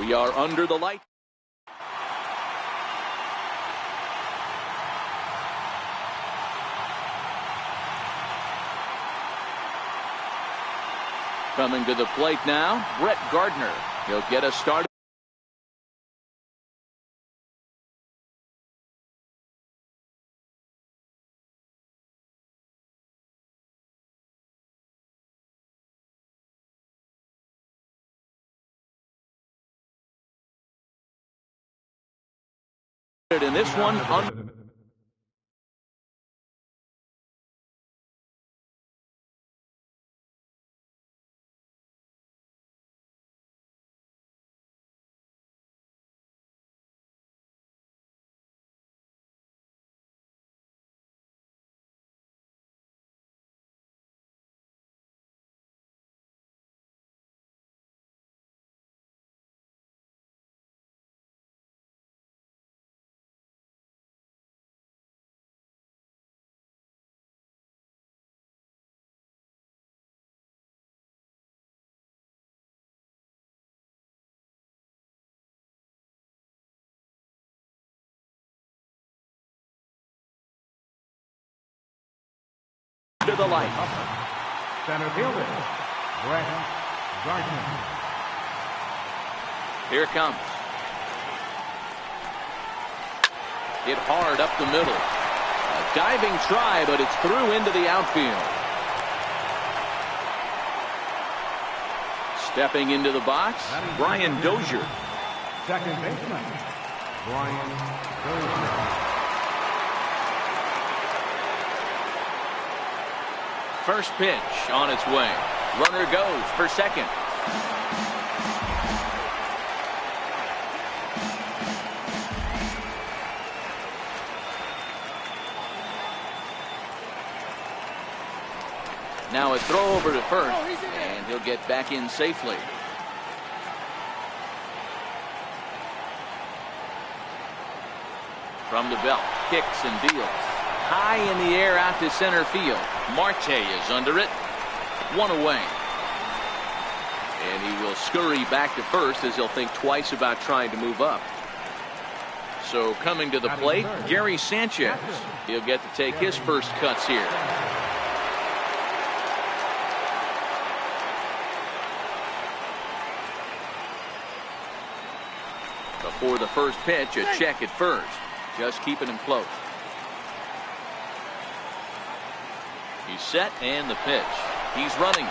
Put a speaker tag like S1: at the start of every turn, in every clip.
S1: We are under the light. Coming to the plate now, Brett Gardner. He'll get us started. In this one, to the light.
S2: Center fielder, Brett Gardner.
S1: Here it comes. Hit hard up the middle. A diving try, but it's through into the outfield. Stepping into the box, Brian Dozier.
S2: Second baseman, Brian Dozier.
S1: First pitch on its way. Runner goes for second. Now a throw over to first, and he'll get back in safely. From the belt, kicks and deals. High in the air out to center field. Marte is under it. One away. And he will scurry back to first as he'll think twice about trying to move up. So coming to the plate, Gary Sanchez. He'll get to take his first cuts here. Before the first pitch, a check at first. Just keeping him close. He's set, and the pitch. He's running.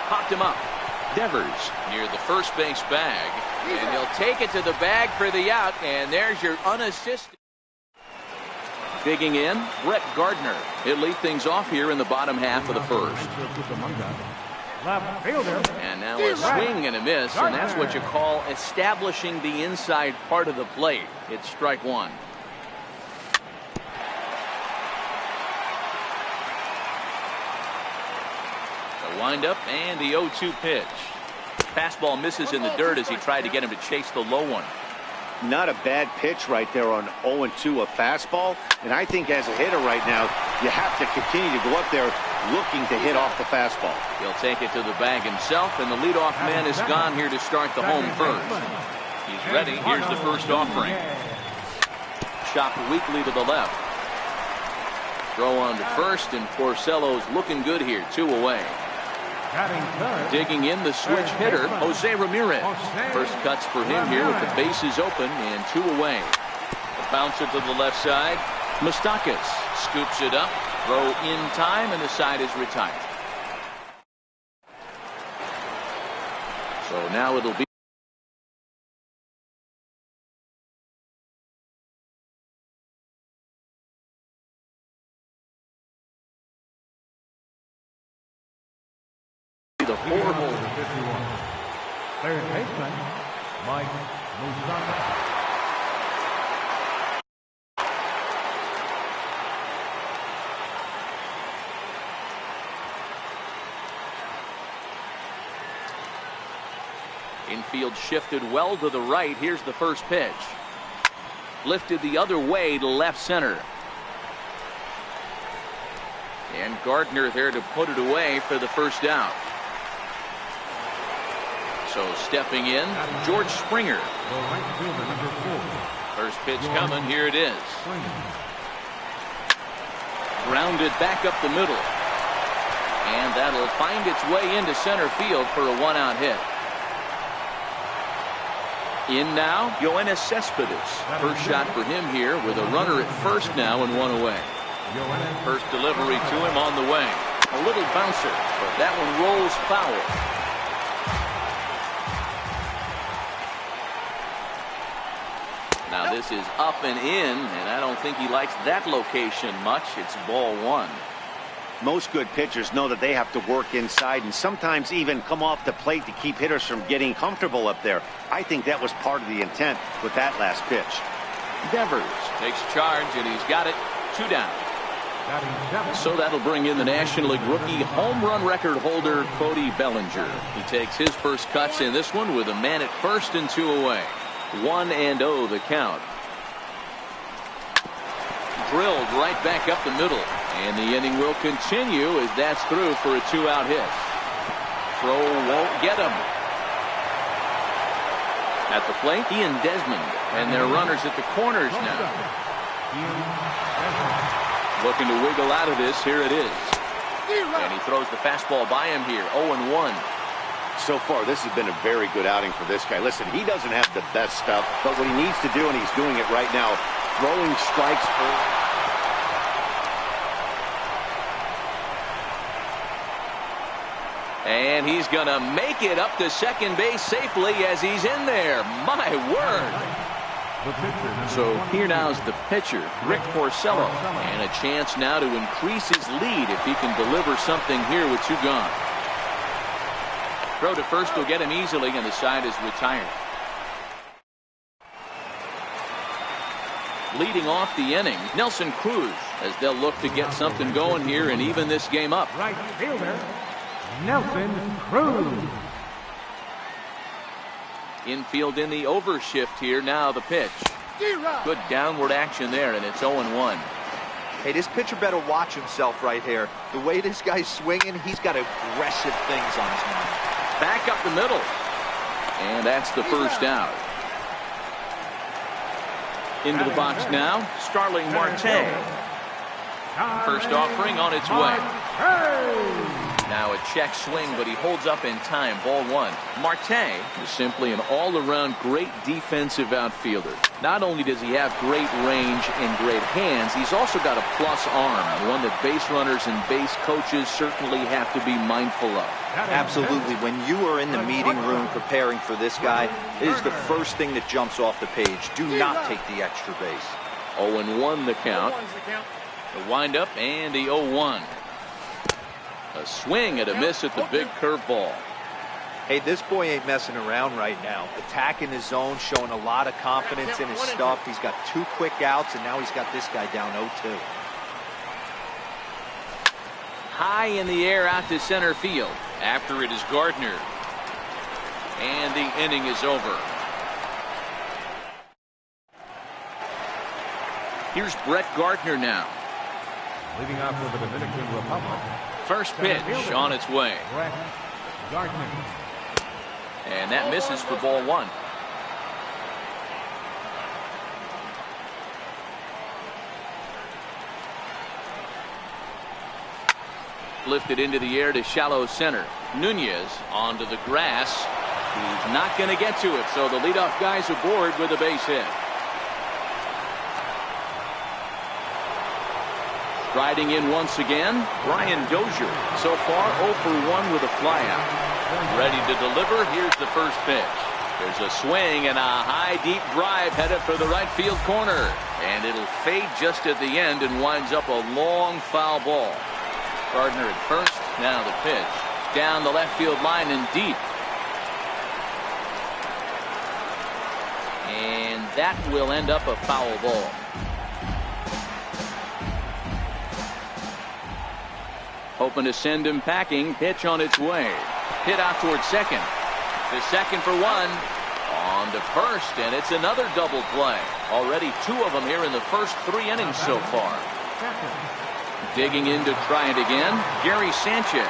S1: Popped him up. Devers near the first base bag. And he'll take it to the bag for the out. And there's your unassisted. Digging in, Brett Gardner. He'll lead things off here in the bottom half of the first. And now a swing and a miss. And that's what you call establishing the inside part of the plate. It's strike one. Wind-up and the 0-2 pitch. Fastball misses in the dirt as he tried to get him to chase the low one.
S3: Not a bad pitch right there on 0-2, a fastball. And I think as a hitter right now, you have to continue to go up there looking to hit off the fastball.
S1: He'll take it to the bag himself, and the leadoff man is gone here to start the home first. He's ready. Here's the first offering. Chopped weakly to the left. Throw on to first, and Porcello's looking good here. 2 away. Digging in the switch hitter, Jose Ramirez. First cuts for him here with the bases open and 2 away. The bouncer to the left side. Moustakas scoops it up. Throw in time, and the side is retired. So now it'll be the horrible.
S2: Third baseman, Mike Moustakas.
S1: Infield shifted well to the right. Here's the first pitch. Lifted the other way to left center. And Gardner there to put it away for the first out. So stepping in, George Springer.
S2: The right fielder, number 4.
S1: First pitch coming. Here it is. Grounded back up the middle. And that'll find its way into center field for a 1-out hit. In now, Yoenis Cespedes. First shot for him here with a runner at first now and 1 away. First delivery to him on the way. A little bouncer, but that one rolls foul. Now this is up and in, and I don't think he likes that location much. It's ball 1.
S3: Most good pitchers know that they have to work inside and sometimes even come off the plate to keep hitters from getting comfortable up there. I think that was part of the intent with that last pitch.
S1: Devers takes charge, and he's got it. 2 down. So that'll bring in the National League rookie home run record holder, Cody Bellinger. He takes his first cuts in this one with a man at first and 2 away. 1-0 the count. Drilled right back up the middle. And the inning will continue as that's through for a 2-out hit. Throw won't get him. At the plate, Ian Desmond. And their runners at the corners now. Looking to wiggle out of this. Here it is. And he throws the fastball by him here. 0-1.
S3: So far, this has been a very good outing for this guy. Listen, he doesn't have the best stuff, but what he needs to do, and he's doing it right now, throwing strikes early.
S1: And he's going to make it up to second base safely as he's in there. My word. So here now is the pitcher, Rick Porcello. And a chance now to increase his lead if he can deliver something here with 2 gone. Throw to first will get him easily, and the side is retired. Leading off the inning, Nelson Cruz, as they'll look to get something going here and even this game up.
S2: Right fielder, Nelson Cruz.
S1: Infield in the overshift here. Now the pitch. Good downward action there, and it's 0-1.
S4: Hey, this pitcher better watch himself right here. The way this guy's swinging, he's got aggressive things on his mind.
S1: Back up the middle. And that's the first out. Into the box now, Starling Marte. First offering on its way. Now a check swing, but he holds up in time. Ball 1. Marte is simply an all-around great defensive outfielder. Not only does he have great range and great hands, he's also got a plus arm, one that base runners and base coaches certainly have to be mindful of.
S4: Absolutely. When you are in the meeting room preparing for this guy, it is the first thing that jumps off the page. Do not take the extra base.
S1: 0-1 the count. The windup and the 0-1. A swing and a miss at the big curveball.
S4: Hey, this boy ain't messing around right now. Attacking his zone, showing a lot of confidence in his stuff. He's got 2 quick outs, and now he's got this guy down 0-2.
S1: High in the air out to center field. After it is Gardner. And the inning is over. Here's Brett Gardner now.
S2: Leading off for the Dominican Republic.
S1: First pitch on its way.
S2: Brett Gardner.
S1: And that misses for ball 1. Lifted into the air to shallow center. Nunez onto the grass. He's not going to get to it, so the leadoff guy's aboard with a base hit. Riding in once again, Brian Dozier. So far 0 for 1 with a flyout. Ready to deliver. Here's the first pitch. There's a swing and a high deep drive headed for the right field corner. And it'll fade just at the end and winds up a long foul ball. Gardner at first. Now the pitch. Down the left field line and deep. And that will end up a foul ball. Hoping to send him packing. Pitch on its way. Hit out towards second. To second for 1. On to first, and it's another double play. Already 2 of them here in the first 3 innings so far. Digging in to try it again, Gary Sanchez.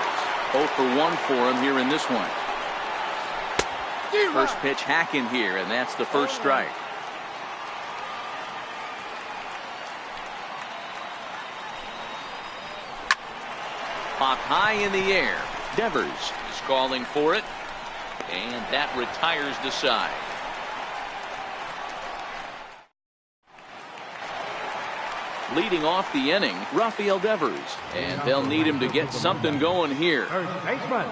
S1: 0 for 1 for him here in this one. First pitch hacking here, and that's the first strike. Popped high in the air. Devers is calling for it, and that retires the side. Leading off the inning, Rafael Devers, and they'll need him to get something going here.
S2: First baseman,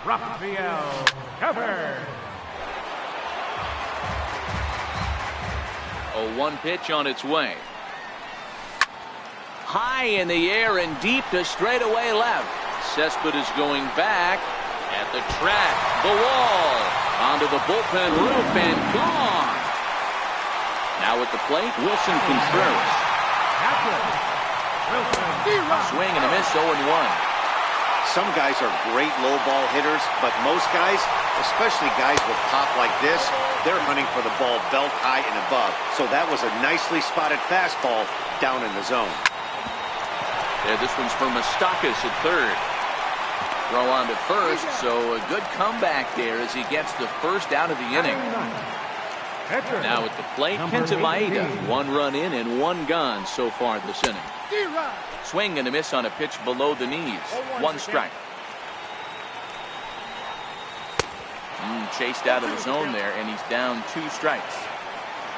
S2: Rafael Devers.
S1: A 1 pitch on its way. High in the air and deep to straightaway left. Cespedes going back at the track. The wall. Onto the bullpen roof and gone. Now at the plate, Wilson Contreras. Swing and a miss, 0-1.
S3: Some guys are great low ball hitters, but most guys, especially guys with pop like this, they're hunting for the ball belt high and above. So that was a nicely spotted fastball down in the zone.
S1: Yeah, this one's for Moustakas at third. Throw on to first, so a good comeback there as he gets the first out of the inning. Now at the plate, Kenta Maeda. 1 run in and 1 gone so far this inning. Swing and a miss on a pitch below the knees. 1 strike. Chased out of the zone there, and he's down 2 strikes.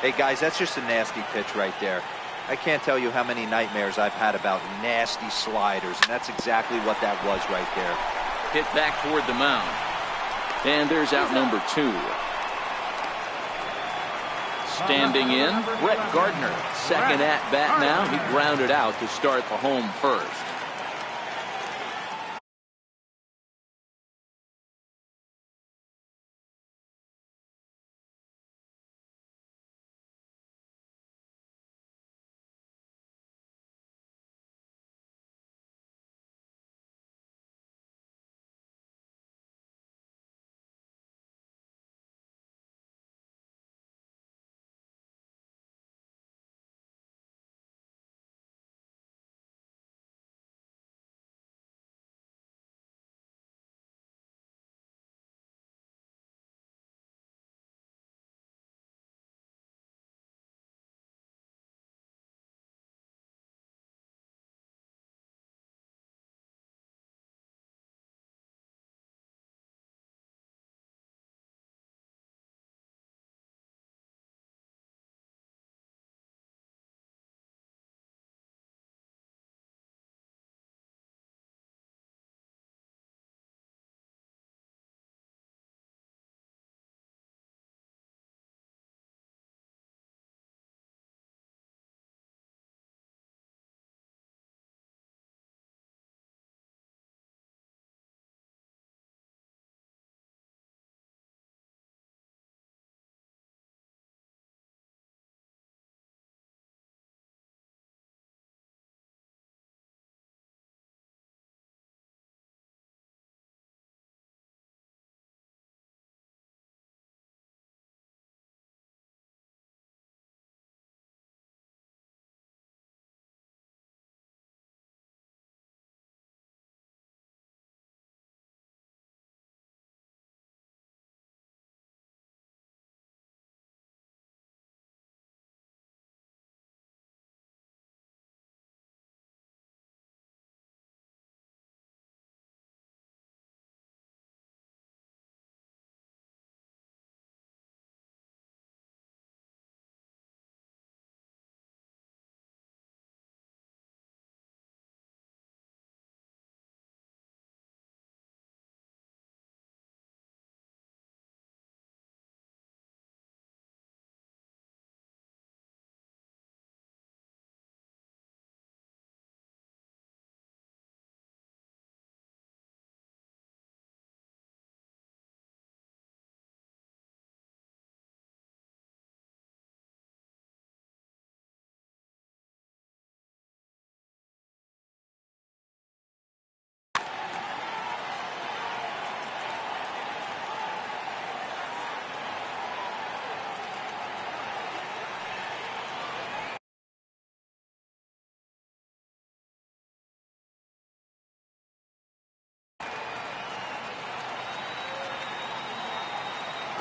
S4: Hey, guys, that's just a nasty pitch right there. I can't tell you how many nightmares I've had about nasty sliders, and that's exactly what that was right there.
S1: Hit back toward the mound. And there's out number 2. Standing in, Brett Gardner. Second at bat now. He grounded out to start the home first.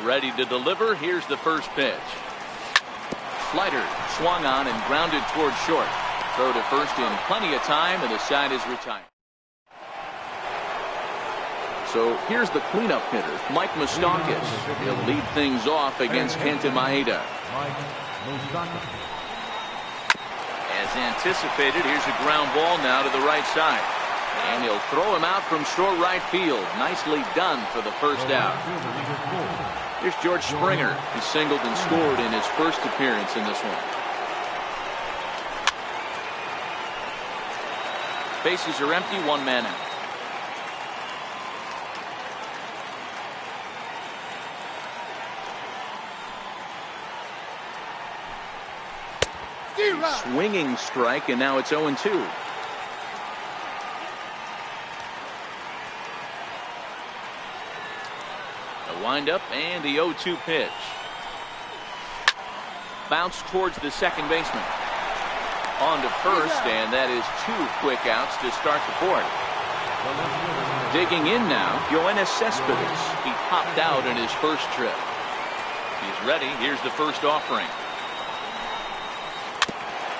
S1: Ready to deliver. Here's the first pitch. Slider swung on and grounded towards short. Throw to first in plenty of time, and the side is retired. So here's the cleanup hitter, Mike Moustakas. He'll lead things off against Kenta Maeda. As anticipated, here's a ground ball now to the right side. And he'll throw him out from short right field. Nicely done for the first out. Here's George Springer, who singled and scored in his first appearance in this one. Bases are empty, one man out. Swinging strike, and now it's 0-2. A windup and the 0-2 pitch. Bounce towards the second baseman. On to first, and that is 2 quick outs to start the fourth. Digging in now, Yoenis Cespedes. He popped out in his first trip. He's ready. Here's the first offering.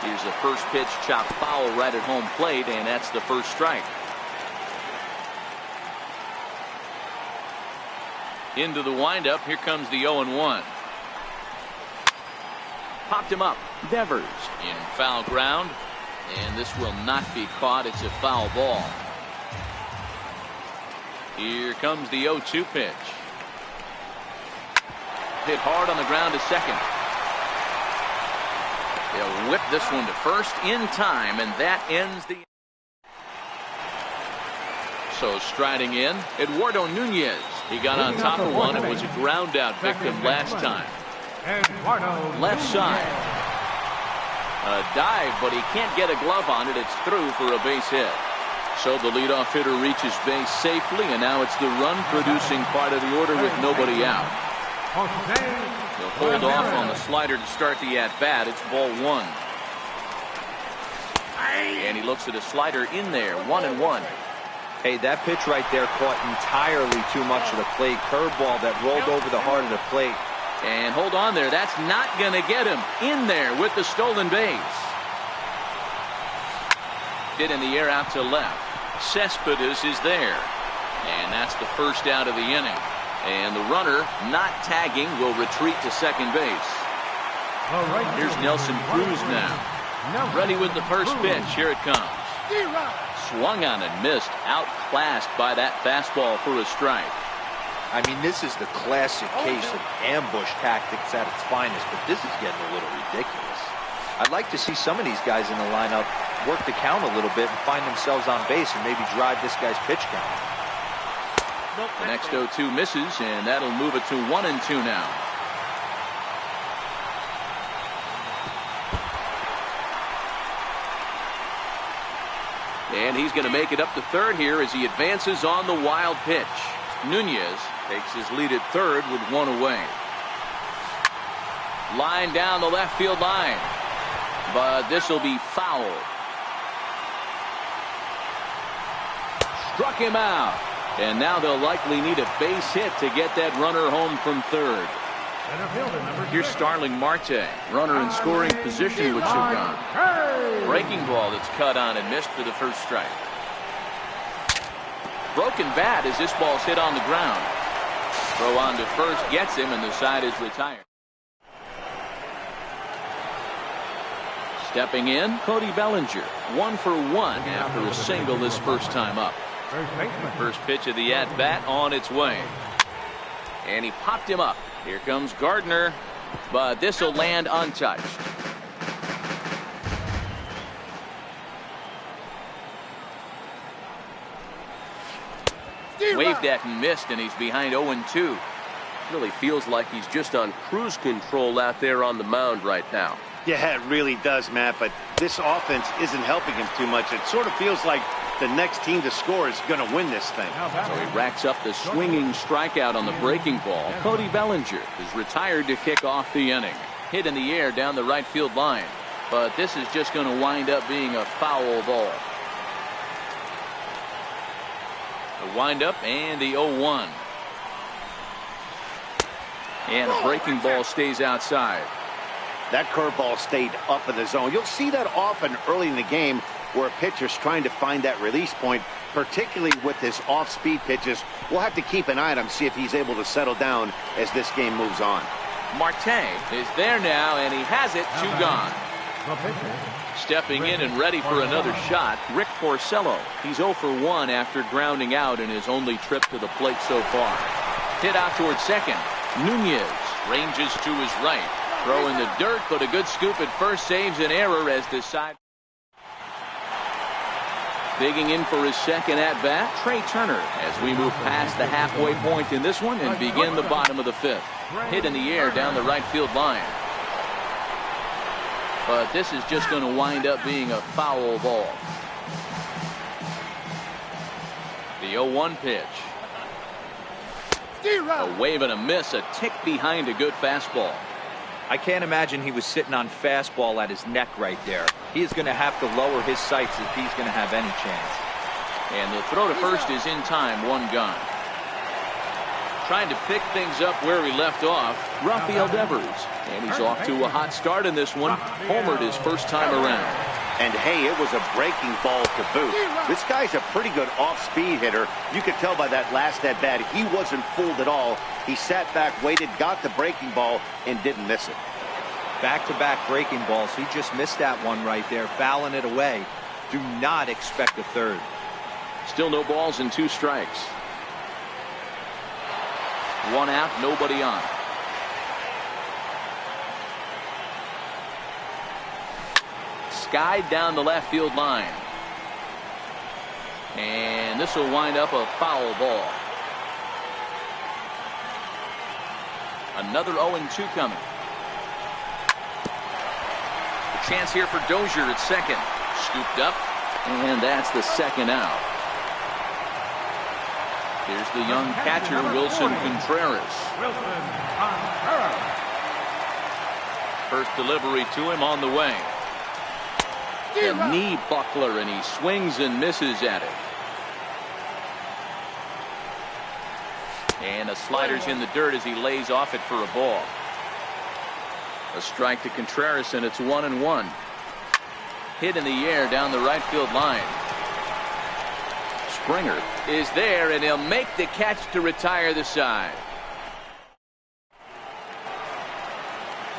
S1: Here's the first pitch, chopped foul right at home plate, and that's the first strike. Into the windup. Here comes the 0-1. Popped him up. Devers in foul ground, and this will not be caught. It's a foul ball. Here comes the 0-2 pitch. Hit hard on the ground to second. They'll whip this one to first in time, and that ends the. So striding in, Eduardo Nunez. He got on top of one. It was a ground out victim last time. Left side. A dive, but he can't get a glove on it. It's through for a base hit. So the leadoff hitter reaches base safely, and now it's the run-producing part of the order with nobody out. He'll hold off on the slider to start the at-bat. It's ball 1. And he looks at a slider in there, 1-1.
S4: Hey, that pitch right there caught entirely too much of the plate. Curveball that rolled over the heart of the plate.
S1: And hold on there. That's not going to get him. In there with the stolen base. Hit in the air out to left. Cespedes is there. And that's the first out of the inning. And the runner, not tagging, will retreat to second base. Here's Nelson Cruz now. Ready with the first pitch. Here it comes. Swung on and missed. Outclassed by that fastball for a strike.
S4: I mean, this is the classic case of ambush tactics at its finest, but this is getting a little ridiculous. I'd like to see some of these guys in the lineup work the count a little bit and find themselves on base and maybe drive this guy's pitch count.
S1: The next 0-2 misses, and that'll move it to 1-2 now. And he's going to make it up to third here as he advances on the wild pitch. Nunez takes his lead at third with one away. Line down the left field line. But this will be foul. Struck him out. And now they'll likely need a base hit to get that runner home from third. Here's Starling Marte, runner in scoring position with 2 gone. Breaking ball that's cut on and missed for the first strike. Broken bat as this ball's hit on the ground. Throw on to first gets him, and the side is retired. Stepping in, Cody Bellinger, 1 for 1 after a single this first time up. First pitch of the at-bat on its way. And he popped him up. Here comes Gardner, but this will land untouched. Waved at and missed, and he's behind 0-2.
S5: Really feels like he's just on cruise control out there on the mound right now.
S3: Yeah, it really does, Matt, but this offense isn't helping him too much. It sort of feels like the next team to score is going to win this thing.
S1: So he racks up the swinging strikeout on the breaking ball. Cody Bellinger is retired to kick off the inning. Hit in the air down the right field line. But this is just going to wind up being a foul ball. The windup and the 0-1. And a breaking ball stays outside.
S3: That curveball stayed up in the zone. You'll see that often early in the game where a pitcher's trying to find that release point, particularly with his off-speed pitches. We'll have to keep an eye on him, see if he's able to settle down as this game moves on.
S1: Marte is there now, and he has it. 2 gone. Stepping in and ready for another shot, Rick Porcello. He's 0 for 1 after grounding out in his only trip to the plate so far. Hit out towards second. Nunez ranges to his right. Throw in the dirt, but a good scoop at first saves an error as the side. Digging in for his second at-bat, Trey Turner, as we move past the halfway point in this one and begin the bottom of the 5th. Hit in the air down the right field line. But this is just going to wind up being a foul ball. The 0-1 pitch. A wave and a miss, a tick behind a good fastball.
S4: I can't imagine he was sitting on fastball at his neck right there. He is going to have to lower his sights if he's going to have any chance.
S1: And the throw to first is in time, 1 gone. Trying to pick things up where he left off, Rafael Devers. And he's off to a hot start in this one. Homered his first time around.
S3: And hey, it was a breaking ball to boot. This guy's a pretty good off-speed hitter. You could tell by that last at-bat he wasn't fooled at all. He sat back, waited, got the breaking ball, and didn't miss it.
S4: Back-to-back breaking balls. He just missed that one right there, fouling it away. Do not expect a third.
S1: Still no balls and 2 strikes. 1 out, nobody on. Skied down the left field line. And this will wind up a foul ball. Another 0-2 coming. A chance here for Dozier at second. Scooped up, and that's the second out. Here's the young catcher, Wilson Contreras. First delivery to him on the way. A knee buckler, and he swings and misses at it. And the slider's in the dirt as he lays off it for a ball. A strike to Contreras, and it's 1-1. Hit in the air down the right field line. Springer is there, and he'll make the catch to retire the side.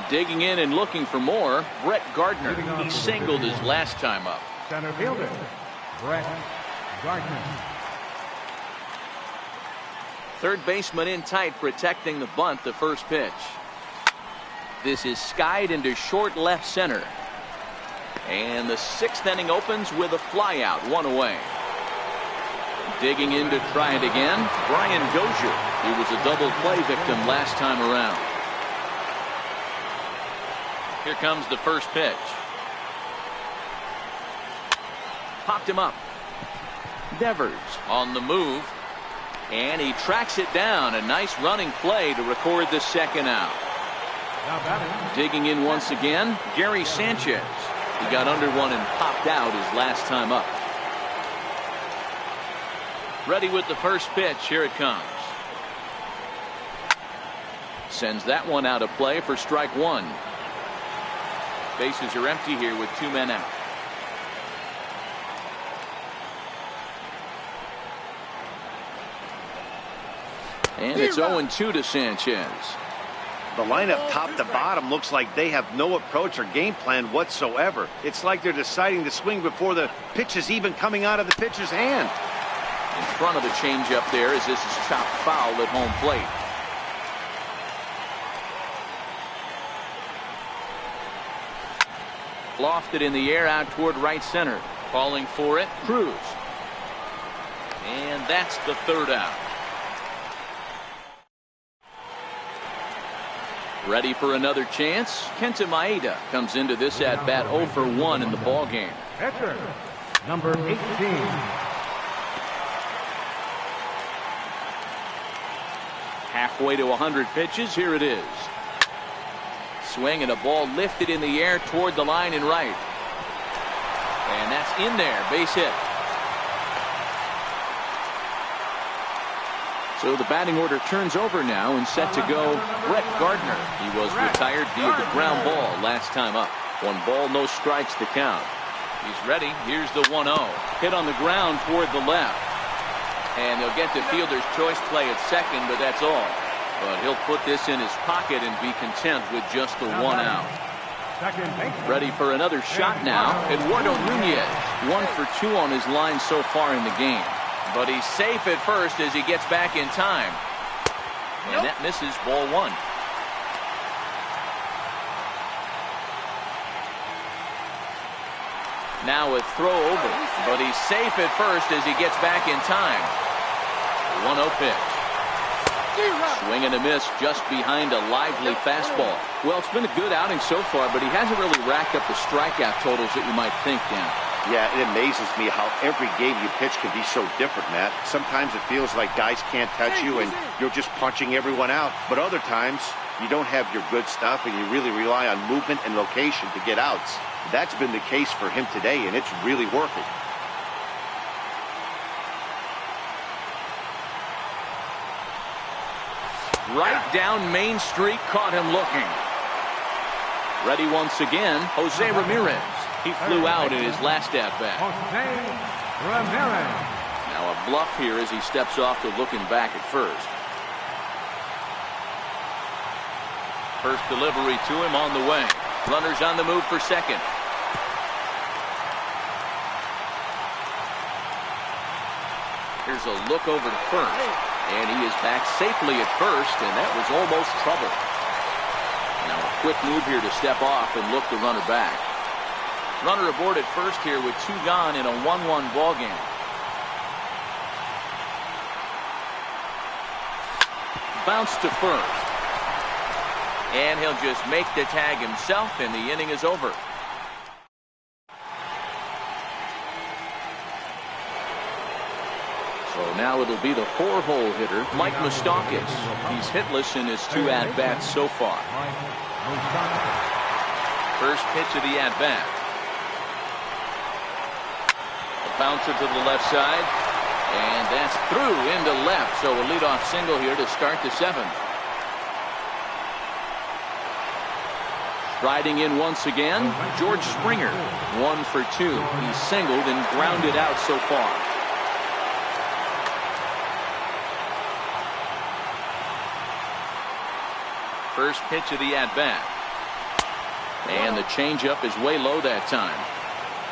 S1: Digging in and looking for more, Brett Gardner. He singled his last time up.
S2: Center fielder, Brett Gardner.
S1: Third baseman in tight, protecting the bunt, the first pitch. This is skied into short left center. And the 6th inning opens with a flyout, 1 away. Digging in to try it again, Brian Dozier. He was a double play victim last time around. Here comes the first pitch. Popped him up. Devers on the move. And he tracks it down. A nice running play to record the second out. Digging in once again, Gary Sanchez. He got under one and popped out his last time up. Ready with the first pitch. Here it comes. Sends that one out of play for strike 1. Bases are empty here with 2 men out. And it's 0-2 to Sanchez.
S3: The lineup top to bottom looks like they have no approach or game plan whatsoever. It's like they're deciding to swing before the pitch is even coming out of the pitcher's hand.
S1: In front of the changeup there as this is chopped foul at home plate. Lofted in the air out toward right center. Calling for it, Cruz. And that's the third out. Ready for another chance. Kenta Maeda comes into this at bat 0 for 1 in the ball game.
S2: Catcher, number 18.
S1: Halfway to 100 pitches. Here it is. Swing and a ball lifted in the air toward the line and right. And that's in there. Base hit. So the batting order turns over now and set to go Brett Gardner. He was retired via the ground ball last time up. 1 ball, no strikes to count. He's ready. Here's the 1-0. Hit on the ground toward the left. And he'll get the fielder's choice play at second, but that's all. But he'll put this in his pocket and be content with just the 1 out. Ready for another shot now. Eduardo Nunez, 1 for 2 on his line so far in the game. But he's safe at first as he gets back in time. And that misses, ball 1. Now a throw over, but he's safe at first as he gets back in time. 1-0 pitch. Swing and a miss just behind a lively fastball. Well, it's been a good outing so far, but he hasn't really racked up the strikeout totals that you might think, Dan.
S3: Yeah, it amazes me how every game you pitch can be so different, Matt. Sometimes it feels like guys can't touch you and you're just punching everyone out. But other times, you don't have your good stuff and you really rely on movement and location to get outs. That's been the case for him today, and it's really working.
S1: Right down Main Street, caught him looking. Ready once again, Jose Ramirez. He flew out in his last at-bat. Now a bluff here as he steps off to looking back at first. First delivery to him on the way. Runners on the move for second. Here's a look over to first. And he is back safely at first, and that was almost trouble. Now a quick move here to step off and look the runner back. Runner aboard at first here with 2 gone in a 1-1 ball game. Bounce to first. And he'll just make the tag himself, and the inning is over. So now it'll be the 4-hole hitter, Mike Moustakas. He's hitless in his 2 at-bats so far. First pitch of the at-bat. A bouncer to the left side, and that's through into left. So a leadoff single here to start the 7th. Riding in once again, George Springer, 1 for 2. He's singled and grounded out so far. First pitch of the at-bat. And the changeup is way low that time.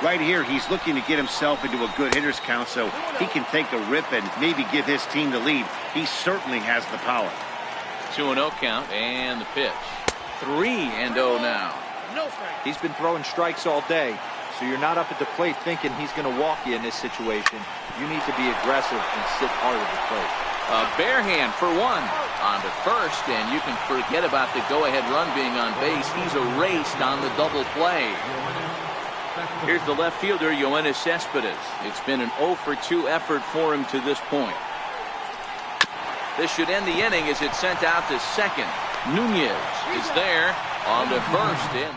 S3: Right here, he's looking to get himself into a good hitter's count so he can take a rip and maybe give his team the lead. He certainly has the power.
S1: 2-0 count, and the pitch. 3-0 now.
S4: He's been throwing strikes all day, so you're not up at the plate thinking he's going to walk you in this situation. You need to be aggressive and sit hard at the plate.
S1: A bare hand for 1 on to first, and you can forget about the go-ahead run being on base. He's erased on the double play. Here's the left fielder, Yoenis Cespedes. It's been an 0 for 2 effort for him to this point. This should end the inning as it's sent out to second. Nunez is there on to first. And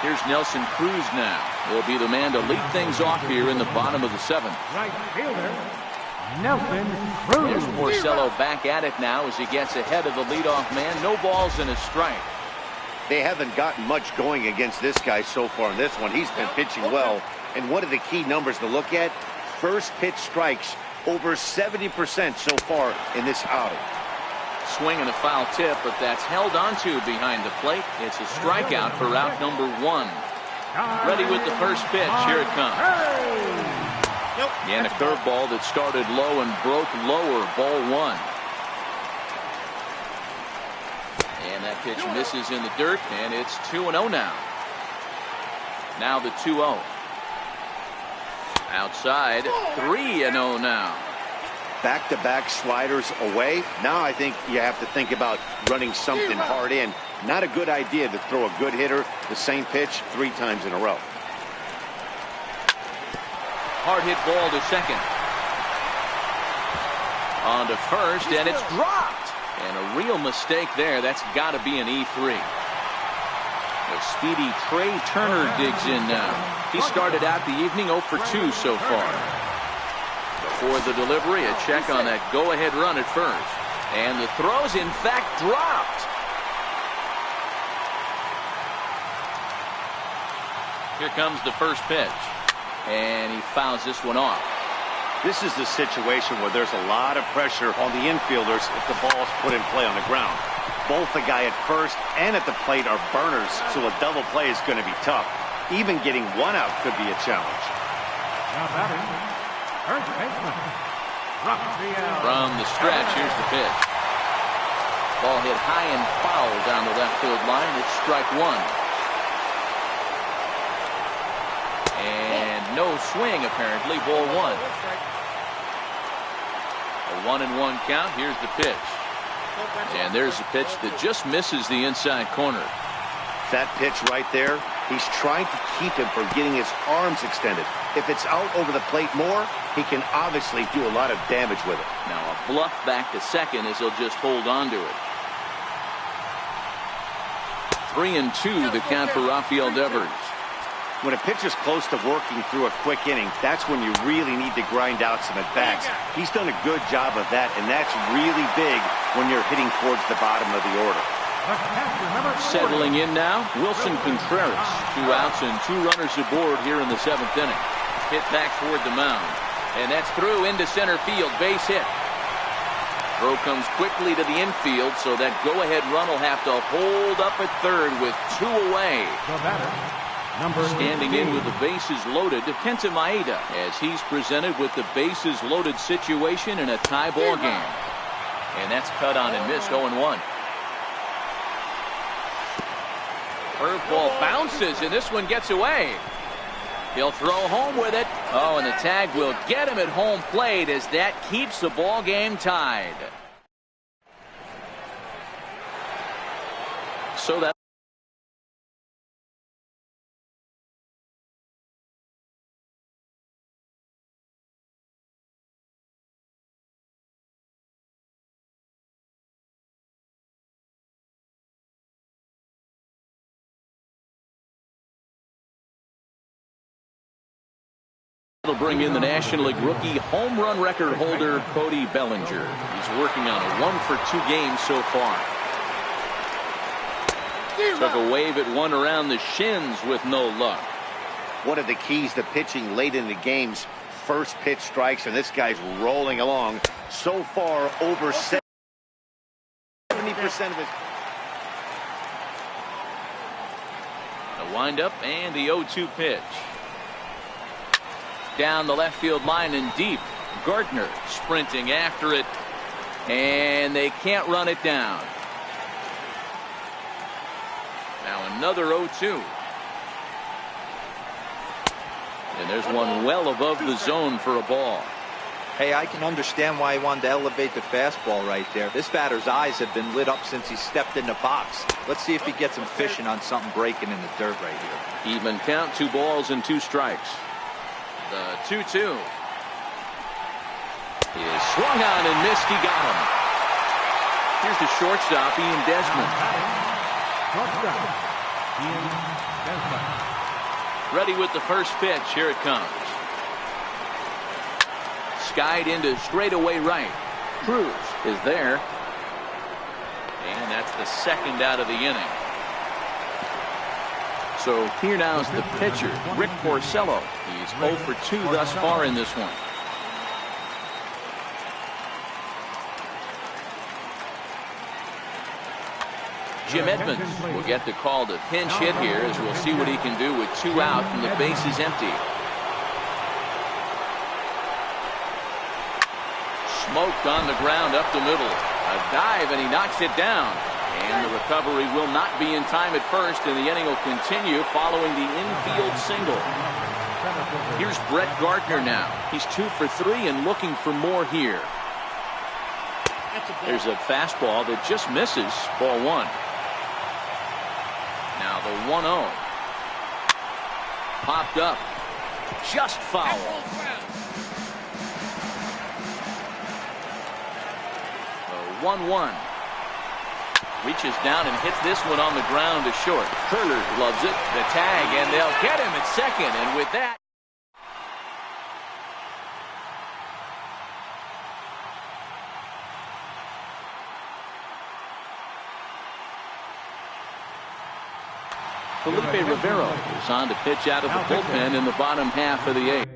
S1: here's Nelson Cruz now. He'll be the man to lead things off here in the bottom of the 7th.
S2: Right fielder, Nelson Cruz.
S1: Here's Porcello back at it now as he gets ahead of the leadoff man. No balls and a strike.
S3: They haven't gotten much going against this guy so far in this one. He's been pitching well. And one of the key numbers to look at, first pitch strikes, over 70% so far in this outing.
S1: Swing and a foul tip, but that's held onto behind the plate. It's a strikeout for out number 1. Ready with the first pitch. Here it comes. And a curveball that started low and broke lower. Ball 1. And that pitch misses in the dirt, and it's 2-0 now. Now the 2-0. Outside, 3-0 now.
S3: Back-to-back sliders away. Now I think you have to think about running something hard in. Not a good idea to throw a good hitter the same pitch 3 times in a row.
S1: Hard hit ball to second. On to first, and it's dropped. And a real mistake there. That's got to be an E3. The speedy Trey Turner digs in now. He started out the evening 0 for 2 so far. The for the delivery. A check on that go-ahead run at first. And the throw's, in fact, dropped. Here comes the first pitch. And he fouls this one off.
S3: This is the situation where there's a lot of pressure on the infielders if the ball's put in play on the ground. Both the guy at first and at the plate are burners, so a double play is going to be tough. Even getting one out could be a challenge.
S2: Now batting, first baseman, Rafael.
S1: From the stretch, here's the pitch. Ball hit high and foul down the left field line. It's strike one. And no swing, apparently. Ball one. A 1-1 count. Here's the pitch. And there's a pitch that just misses the inside corner.
S3: That pitch right there, he's trying to keep him from getting his arms extended. If it's out over the plate more, he can obviously do a lot of damage with it.
S1: Now a bluff back to second as he'll just hold on to it. 3-2 the count for Rafael Devers.
S3: When a pitcher's close to working through a quick inning, that's when you really need to grind out some at-bats. He's done a good job of that, and that's really big when you're hitting towards the bottom of the order.
S1: Settling in now, Wilson Contreras. 2 outs and 2 runners aboard here in the 7th inning. Hit back toward the mound. And that's through into center field. Base hit. Throw comes quickly to the infield, so that go-ahead run will have to hold up at third with 2 away. Standing in with the bases loaded, Kenta Maeda, as he's presented with the bases loaded situation in a tie ball game. And that's cut on and missed. 0-1. Curveball bounces, and this one gets away. He'll throw home with it. Oh, and the tag will get him at home plate as that keeps the ball game tied. So that will bring in the National League rookie home run record holder Cody Bellinger. He's working on a 1-for-2 game so far. Took a wave at one around the shins with no luck.
S3: One of the keys to pitching late in the game's first pitch strikes, and this guy's rolling along. So far, over 70% of his...
S1: The windup and the 0-2 pitch. Down the left field line and deep. Gardner sprinting after it, and they can't run it down. Now another 0-2. And there's one well above the zone for a ball.
S4: Hey, I can understand why he wanted to elevate the fastball right there. This batter's eyes have been lit up since he stepped in the box. Let's see if he gets him fishing on something breaking in the dirt right here.
S1: Even count, 2 balls and 2 strikes. The 2-2 is swung on and missed. He got him. Here's the shortstop, Ian Desmond. Ready with the first pitch. Here it comes. Skied into straightaway right. Cruz is there. And that's the second out of the inning. So here now is the pitcher, Rick Porcello. He's 0 for 2 thus far in this one. Jim Edmonds will get the call to pinch hit here, as we'll see what he can do with 2 out and the base is empty. Smoked on the ground up the middle. A dive and he knocks it down. And the recovery will not be in time at first, and the inning will continue following the infield single. Here's Brett Gardner now. He's 2 for 3 and looking for more here. There's a fastball that just misses. Ball 1. Now the 1-0. Popped up. Just foul. The 1-1. Reaches down and hits this one on the ground to short. Turner loves it. The tag, and they'll get him at second. And with that, Felipe Rivero is on to pitch out of the bullpen in the bottom half of the eighth.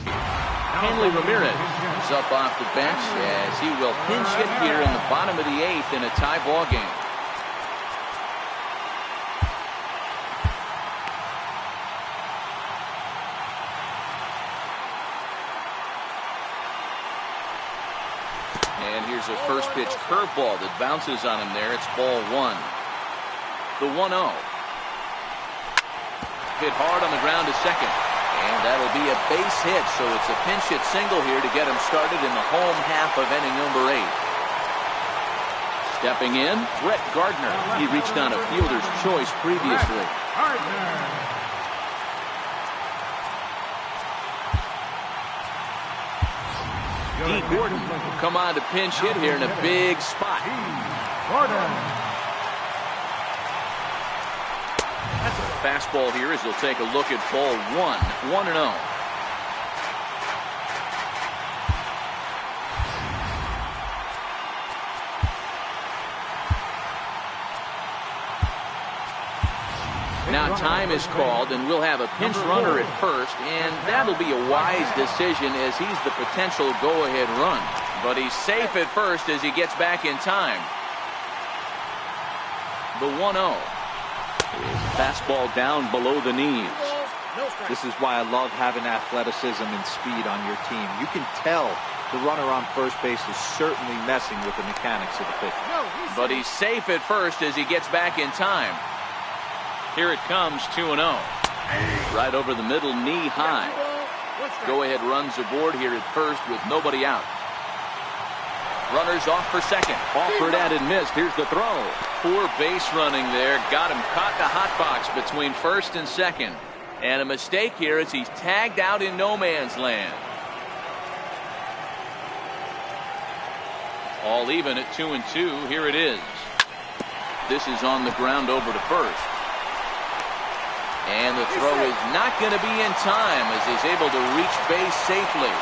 S1: Hanley Ramirez is up off the bench as he will pinch hit here in the bottom of the eighth in a tie ball game. And here's a first pitch curveball that bounces on him there. It's ball one. The 1-0. Hit hard on the ground to second. And that'll be a base hit, so it's a pinch hit single here to get him started in the home half of inning number 8. Stepping in, Brett Gardner. He reached on a fielder's choice previously. Dee Gordon will come on to pinch hit here in a big spot. That's a fastball here as he'll take a look at ball one. 1-0. Now time is called, and we'll have a pinch runner at first, and that'll be a wise decision as he's the potential go-ahead run. But he's safe at first as he gets back in time. The 1-0. Fastball down below the knees.
S4: This is why I love having athleticism and speed on your team. You can tell the runner on first base is certainly messing with the mechanics of the pitch.
S1: But he's safe at first as he gets back in time. Here it comes, 2-0. Right over the middle, knee high. Go-ahead runs aboard here at first with nobody out. Runners off for second. Offered at and missed. Here's the throw. Poor base running there. Got him caught in a hot box between first and second. And a mistake here as he's tagged out in no man's land. All even at 2-2. Here it is. This is on the ground over to first. And the throw is not going to be in time as he's able to reach base safely.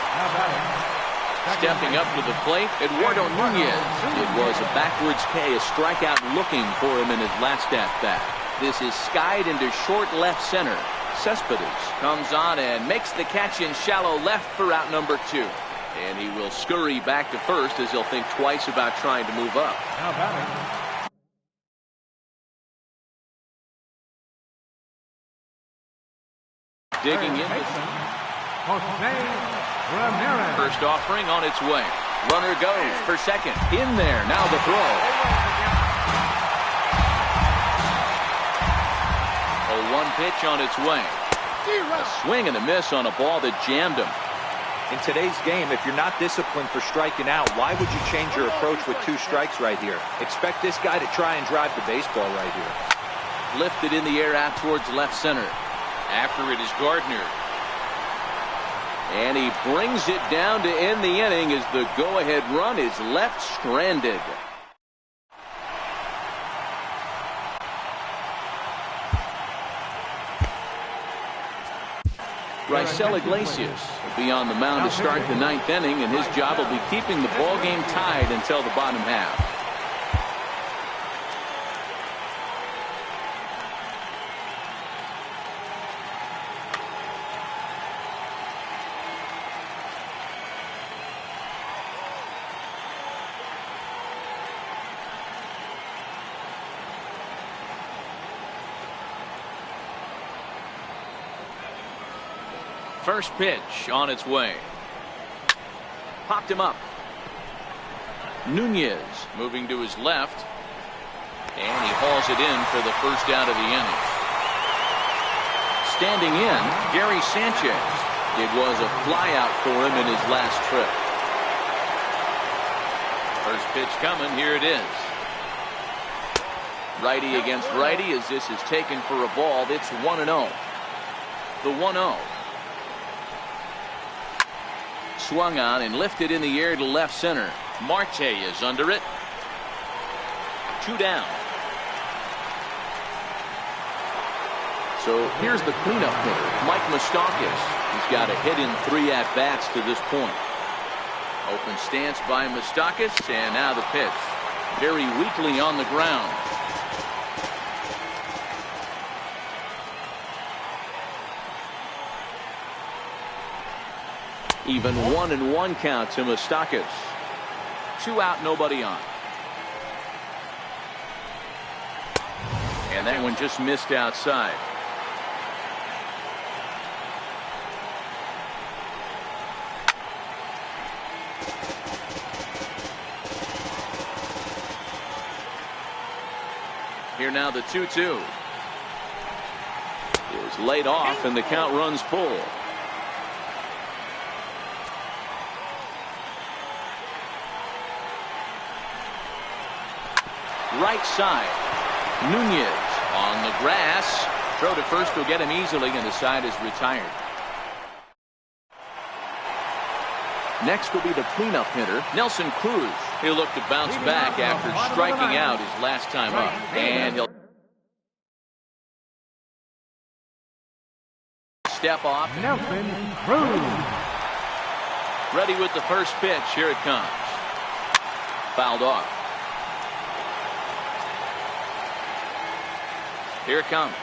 S1: Stepping up to the plate, Eduardo Nunez. It was a backwards K, a strikeout looking for him in his last at-bat. This is skied into short left center. Cespedes comes on and makes the catch in shallow left for out number 2. And he will scurry back to first as he'll think twice about trying to move up. Digging in. First offering on its way. Runner goes for second. In there. Now the throw. A 1 pitch on its way. A swing and a miss on a ball that jammed him.
S4: In today's game, if you're not disciplined for striking out, why would you change your approach with 2 strikes right here? Expect this guy to try and drive the baseball right here.
S1: Lifted in the air out towards left center. After it is Gardner. And he brings it down to end the inning as the go-ahead run is left stranded. Raisel Iglesias will be on the mound to start the 9th inning, and his job will be keeping the ball game tied until the bottom half. First pitch on its way. Popped him up. Nunez moving to his left. And he hauls it in for the first out of the inning. Standing in, Gary Sanchez. It was a flyout for him in his last trip. First pitch coming. Here it is. Righty against righty as this is taken for a ball. It's 1-0. The 1-0. Swung on and lifted in the air to left center. Marte is under it. 2 down. So here's the cleanup hitter, Mike Moustakas. He's got a hit in 3 at-bats to this point. Open stance by Moustakas, and now the pitch. Very weakly on the ground. Even 1-1 count to Moustakas. 2 out, nobody on. And that one just missed outside. Here now the 2-2. It was laid off and the count runs full. Right side. Nunez on the grass. Throw to first will get him easily, and the side is retired. Next will be the cleanup hitter, Nelson Cruz. He'll look to bounce back after striking out his last time up. And he'll step off.
S2: Nelson Cruz.
S1: Ready with the first pitch. Here it comes. Fouled off. Here it comes.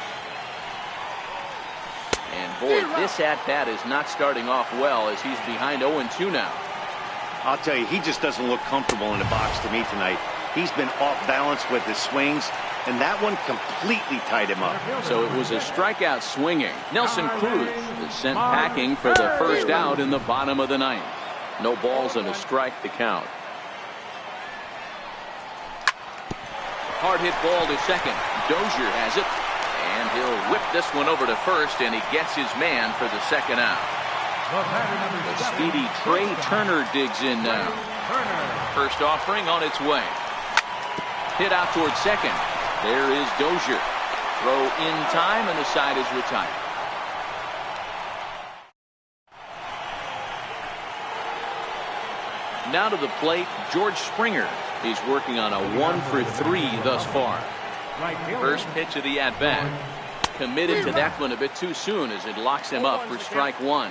S1: And boy, this at-bat is not starting off well as he's behind 0-2 now.
S3: I'll tell you, he just doesn't look comfortable in the box to me tonight. He's been off balance with his swings, and that one completely tied him up.
S1: So it was a strikeout swinging. Nelson Cruz is sent packing for the first out in the bottom of the 9th. No balls and a strike to count. Hard hit ball to second. Dozier has it, and he'll whip this one over to first, and he gets his man for the second out. The speedy Trey Turner digs in now. First offering on its way. Hit out towards second. There is Dozier. Throw in time, and the side is retired. Now to the plate, George Springer. He's working on a 1-for-3 thus far. First pitch of the at-bat. Committed to that one a bit too soon as it locks him up for strike 1.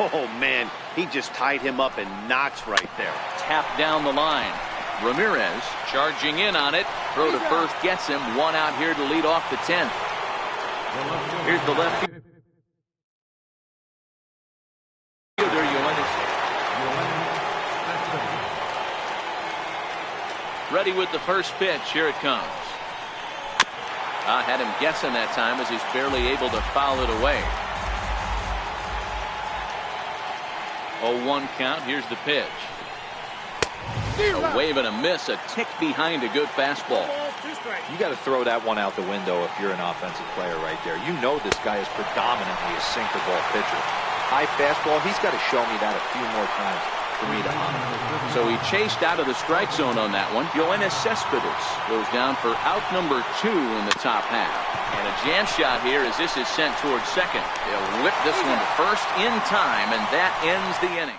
S3: Oh, man, he just tied him up in knots right there.
S1: Tapped down the line. Ramirez charging in on it. Throw to first gets him. 1 out here to lead off the 10th. Here's the left fielder. Ready with the first pitch. Here it comes. I had him guessing that time as he's barely able to foul it away. 0-1 count. Here's the pitch. A wave and a miss. A tick behind a good fastball.
S4: You got to throw that one out the window if you're an offensive player right there. You know this guy is predominantly a sinker ball pitcher. High fastball, he's got to show me that a few more times for me to honor.
S1: So he chased out of the strike zone on that one. Yoenis Cespedes goes down for out number 2 in the top half. And a jam shot here as this is sent towards second. They'll whip this one to first in time, and that ends the inning.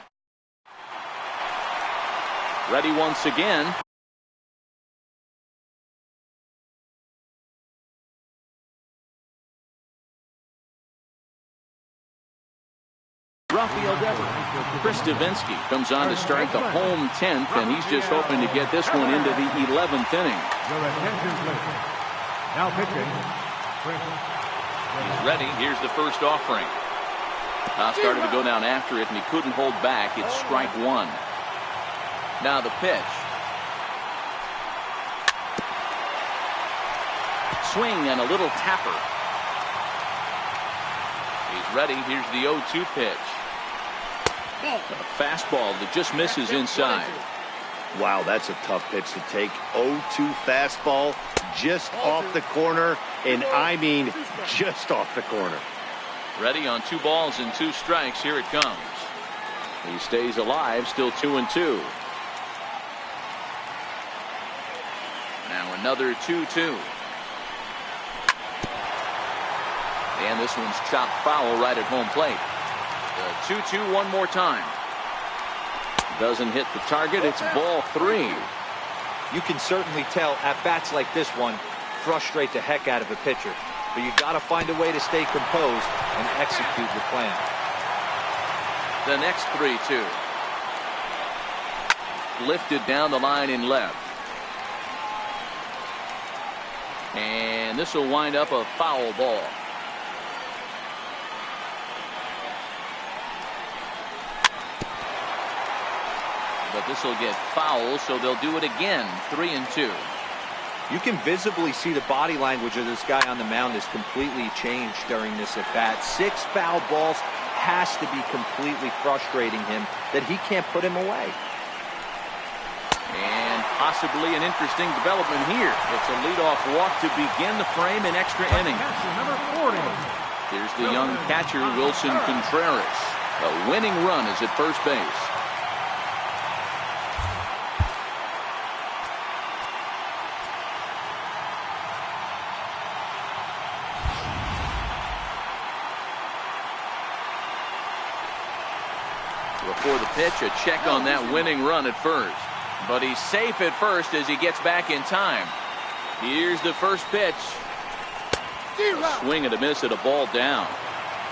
S1: Ready once again. Rafael Devers. Chris Davinsky comes on to start the home 10th, and he's just hoping to get this one into the 11th inning.
S2: Your attention, please. Now pitching.
S1: He's ready. Here's the first offering. Started to go down after it, and he couldn't hold back. It's strike 1. Now the pitch. Swing and a little tapper. He's ready. Here's the 0-2 pitch. A fastball that just misses inside.
S3: Wow, that's a tough pitch to take. 0-2 fastball just off the corner, and I mean just off the corner.
S1: Ready on 2 balls and 2 strikes. Here it comes. He stays alive, still 2-2. Now another 2-2. And this one's chopped foul right at home plate. The 2-2 one more time. Doesn't hit the target. It's ball 3.
S4: You can certainly tell at bats like this one frustrate the heck out of a pitcher. but you got to find a way to stay composed and execute your plan.
S1: The next 3-2. Lifted down the line in left. And this will wind up a foul ball. But this will get foul, so they'll do it again. 3-2.
S4: You can visibly see the body language of this guy on the mound has completely changed during this at bat. 6 foul balls has to be completely frustrating him that he can't put him away.
S1: And possibly an interesting development here. It's a leadoff walk to begin the frame in extra innings.
S2: Number 40.
S1: Here's the young catcher, Wilson Contreras. A winning run is at first base. Before the pitch, a check on that winning run at first. But he's safe at first as he gets back in time. Here's the first pitch. A swing and a miss at a ball down.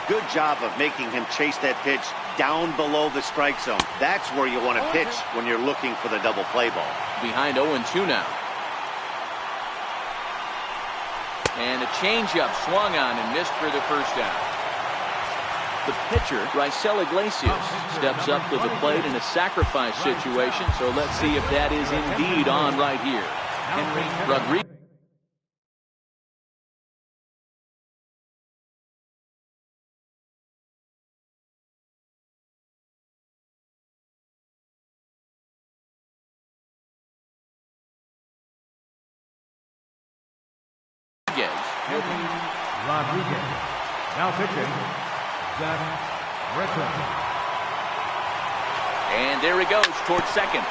S3: Good job of making him chase that pitch down below the strike zone. That's where you want to pitch when you're looking for the double play ball.
S1: Behind 0-2 now. And a changeup swung on and missed for the first out. The pitcher, Iglesias, steps up to the plate in a sacrifice situation, so let's see if that is indeed on right here. Henry Rodriguez.
S2: Rodriguez. Now pitching.
S1: And there he goes towards second.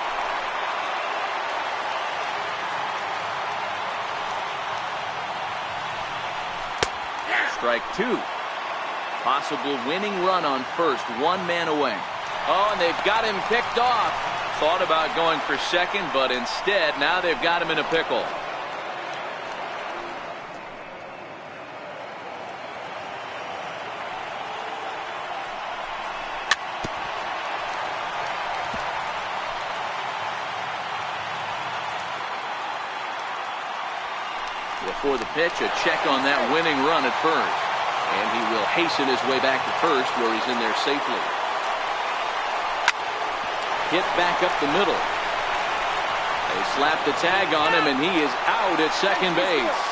S1: Strike 2. Possible winning run on first, 1 man away. Oh, and they've got him picked off. Thought about going for second, but instead now they've got him in a pickle. Before the pitch, a check on that winning run at first. And he will hasten his way back to first, where he's in there safely. Hit back up the middle. They slap the tag on him, and he is out at second base.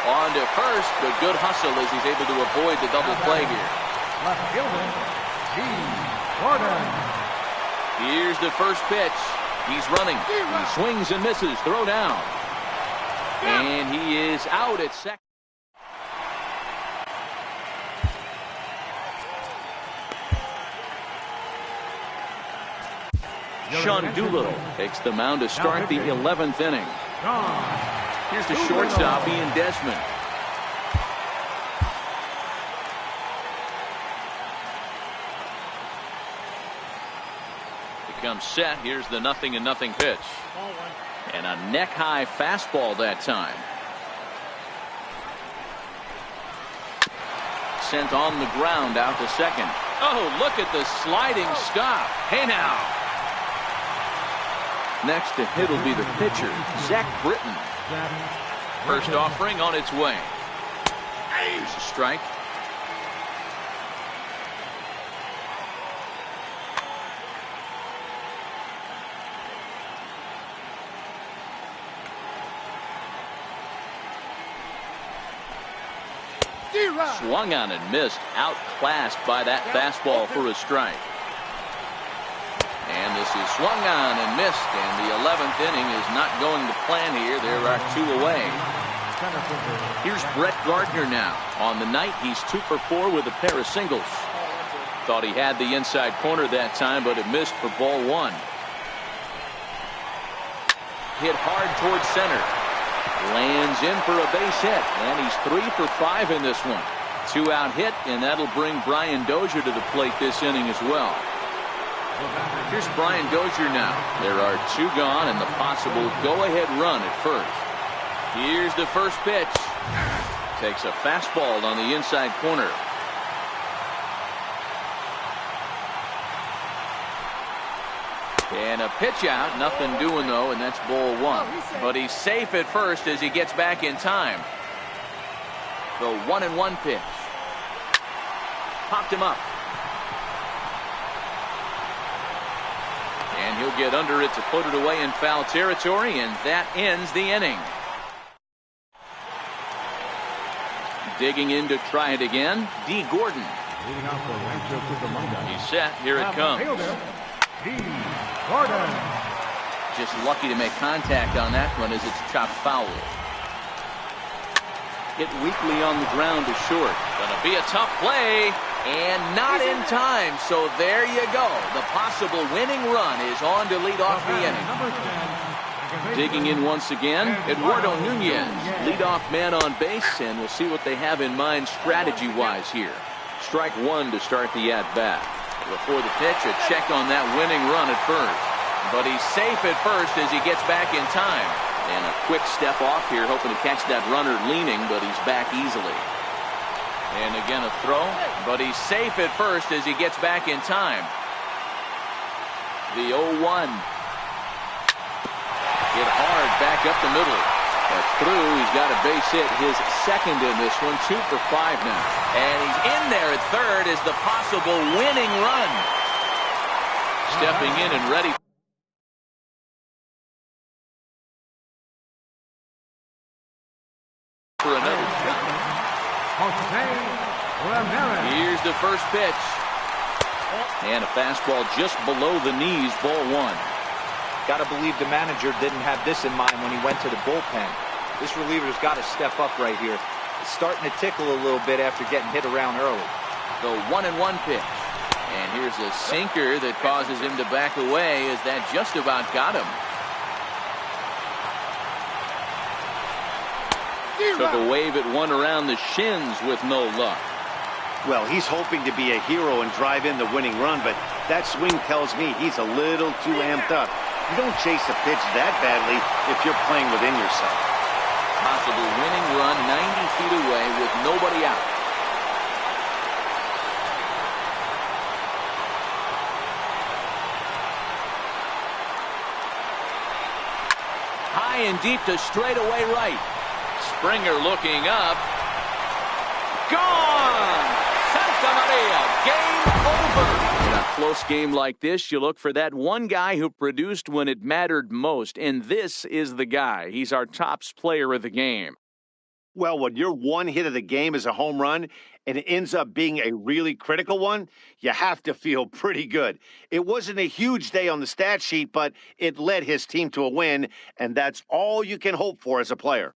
S1: On to first, but good hustle as he's able to avoid the double play here.
S2: Left fielder, G. Gordon.
S1: Here's the first pitch. He's running. He swings and misses. Throw down. And he is out at second. Sean Doolittle takes the mound to start the 11th inning. Here's the shortstop, Ian Desmond. Becomes set. Here's the 0-0 pitch. And a neck-high fastball that time. Sent on the ground out to second. Oh, look at the sliding stop. Hey now. Next to hit will be the pitcher, Zach Britton. First offering on its way. Here's a strike. Swung on and missed, outclassed by that fastball for a strike. And this is swung on and missed, and the 11th inning is not going to plan here. There are 2 away. Here's Brett Gardner now. On the night, he's 2 for 4 with a pair of singles. Thought he had the inside corner that time, but it missed for ball 1. Hit hard towards center. Lands in for a base hit, and he's 3 for 5 in this one. 2-out hit, and that'll bring Brian Dozier to the plate this inning as well. Here's Brian Dozier now. There are 2 gone and the possible go-ahead run at first. Here's the first pitch. Takes a fastball on the inside corner. And a pitch out, nothing doing though, and that's ball one. But he's safe at first as he gets back in time. The 1-1 pitch. Popped him up. And he'll get under it to put it away in foul territory, and that ends the inning. Digging in to try it again, D. Gordon. He's set, here it comes.
S2: Gordon.
S1: Just lucky to make contact on that one as it's chopped foul. Hit weakly on the ground to short. Gonna be a tough play, and not in time. So there you go. The possible winning run is on to lead off the inning. Digging in once again, Eduardo Nunez, leadoff man on base, and we'll see what they have in mind strategy-wise here. Strike one to start the at-bat. Before the pitch, a check on that winning run at first. But he's safe at first as he gets back in time. And a quick step off here, hoping to catch that runner leaning, but he's back easily. And again a throw, but he's safe at first as he gets back in time. The 0-1. Hit hard back up the middle. That's through. He's got a base hit, his second in this one, 2 for 5 now. And he's in there at third as the possible winning run. Stepping in and ready for another shot. Here's the first pitch. And a fastball just below the knees, ball one.
S4: Got to believe the manager didn't have this in mind when he went to the bullpen. This reliever's got to step up right here. It's starting to tickle a little bit after getting hit around early.
S1: The 1-1 pitch. And here's a sinker that causes him to back away as that just about got him. Took a wave at one around the shins with no luck.
S3: Well, he's hoping to be a hero and drive in the winning run, but that swing tells me he's a little too amped up. You don't chase a pitch that badly if you're playing within yourself.
S1: Possible winning run 90 feet away with nobody out. High and deep to straightaway right. Springer looking up. Gone! Santa Maria, game over. In a close game like this, you look for that one guy who produced when it mattered most, and this is the guy. He's our top player of the game.
S3: Well, when your one hit of the game is a home run and it ends up being a really critical one, you have to feel pretty good. It wasn't a huge day on the stat sheet, but it led his team to a win, and that's all you can hope for as a player.